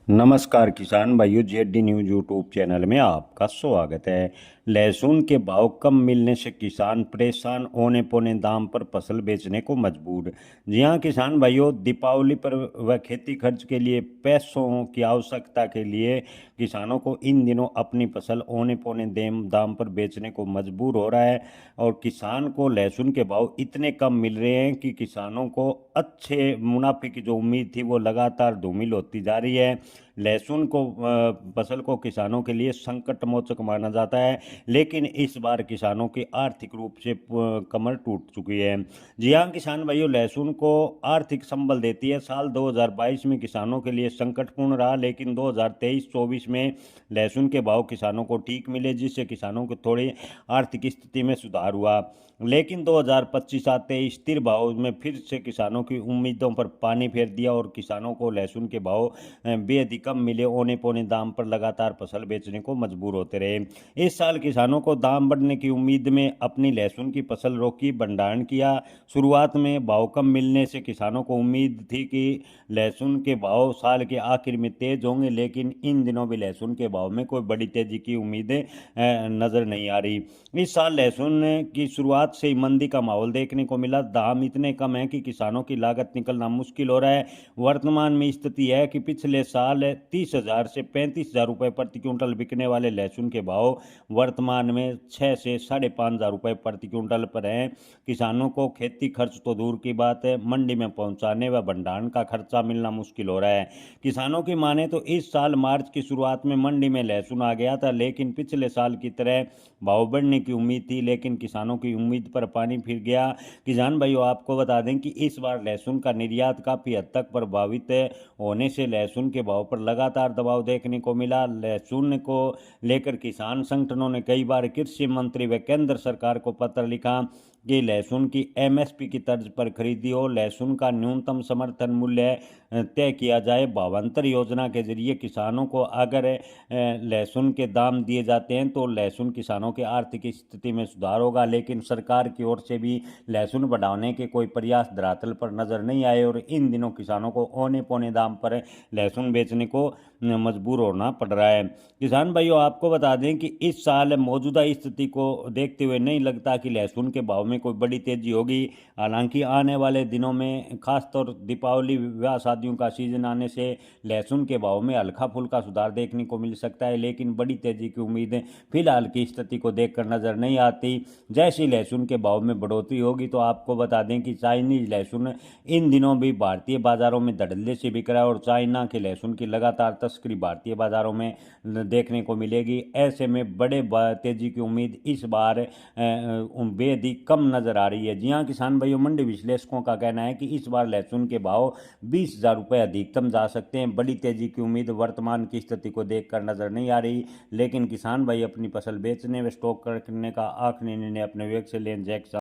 नमस्कार किसान भाइयों, जेडी न्यूज यूट्यूब चैनल में आपका स्वागत है। लहसुन के भाव कम मिलने से किसान परेशान, औने पौने दाम पर फसल बेचने को मजबूर। जी हां किसान भाइयों, दीपावली पर व खेती खर्च के लिए पैसों की आवश्यकता के लिए किसानों को इन दिनों अपनी फसल औने पौने दाम पर बेचने को मजबूर हो रहा है। और किसान को लहसुन के भाव इतने कम मिल रहे हैं कि किसानों को अच्छे मुनाफे की जो उम्मीद थी वो लगातार धूमिल होती जा रही है। लहसुन को फसल को किसानों के लिए संकट मोचक माना जाता है, लेकिन इस बार किसानों की आर्थिक रूप से कमर टूट चुकी है। जी हाँ किसान भाइयों, लहसुन को आर्थिक संबल देती है। साल 2022 में किसानों के लिए संकटपूर्ण रहा, लेकिन 2023-24 में लहसुन के भाव किसानों को ठीक मिले, जिससे किसानों को थोड़ी आर्थिक स्थिति में सुधार हुआ। लेकिन 2025 आते ही स्थिर भाव में फिर से किसानों की उम्मीदों पर पानी फेर दिया और किसानों को लहसुन के भाव बेहद ही कम मिले, औने पौने दाम पर लगातार फसल बेचने को मजबूर होते रहे। इस साल किसानों को दाम बढ़ने की उम्मीद में अपनी लहसुन की फसल रोकी, भंडारण किया। शुरुआत में भाव कम मिलने से किसानों को उम्मीद थी कि लहसुन के भाव साल के आखिर में तेज होंगे, लेकिन इन दिनों भी लहसुन के भाव में कोई बड़ी तेजी की उम्मीदें नजर नहीं आ रही। इस साल लहसुन की शुरुआत से ही मंदी का माहौल देखने को मिला। दाम इतने कम है कि किसानों की लागत निकलना मुश्किल हो रहा है। वर्तमान में स्थिति है कि पिछले साल 30,000 से 35,000 रुपये प्रति क्विंटल बिकने वाले लहसुन के भाव वर्तमान में 6 से 5,500 रुपये प्रति क्विंटल पर हैं। किसानों को खेती खर्च तो दूर की बात है, मंडी में पहुंचाने व भंडारण का खर्चा मिलना मुश्किल हो रहा है। किसानों की माने तो इस साल मार्च की शुरुआत में मंडी में लहसुन आ गया था, लेकिन पिछले साल की तरह भाव बढ़ने की उम्मीद थी, लेकिन किसानों की उम्मीद पर पानी फिर गया। किसान भाइयों, आपको बता दें कि इस बार लहसुन का निर्यात काफ़ी हद तक प्रभावित होने से लहसुन के भाव पर लगातार दबाव देखने को मिला। लहसुन को लेकर किसान संगठनों ने कई बार कृषि मंत्री व केंद्र सरकार को पत्र लिखा कि लहसुन की एमएसपी की तर्ज पर खरीदी हो, लहसुन का न्यूनतम समर्थन मूल्य तय किया जाए। भावांतर योजना के जरिए किसानों को अगर लहसुन के दाम दिए जाते हैं तो लहसुन किसानों की आर्थिक स्थिति में सुधार होगा, लेकिन सरकार की ओर से भी लहसुन बढ़ाने के कोई प्रयास धरातल पर नजर नहीं आए और इन दिनों किसानों को औने पौने दाम पर लहसुन बेचने को मजबूर होना पड़ रहा है। किसान भाइयों, आपको बता दें कि इस साल मौजूदा स्थिति को देखते हुए नहीं लगता कि लहसुन के भाव में कोई बड़ी तेजी होगी। हालांकि आने वाले दिनों में खासतौर दीपावली, विवाह शादियों का सीजन आने से लहसुन के भाव में हल्का फुल्का सुधार देखने को मिल सकता है, लेकिन बड़ी तेजी की उम्मीदें फिलहाल की स्थिति को देखकर नजर नहीं आती। जैसी लहसुन के भाव में बढ़ोतरी होगी तो आपको बता दें कि चाइनीज लहसुन इन दिनों भी भारतीय बाजारों में धड़ल्ले से बिक रहा है और चाइना के लहसुन की लगातार तस्करी भारतीय बाजारों में देखने को मिलेगी। ऐसे में बड़े तेजी की उम्मीद इस बार बेहद ही कम नजर आ रही है। जी हाँ किसान भाइयों, मंडी विश्लेषकों का कहना है कि इस बार लहसुन के भाव 20,000 रुपये अधिकतम जा सकते हैं। बड़ी तेजी की उम्मीद वर्तमान की स्थिति को देखकर नजर नहीं आ रही, लेकिन किसान भाई अपनी फसल बेचने व स्टॉक करने का आखिरी निर्णय अपने विवेक से लें। जय किसान।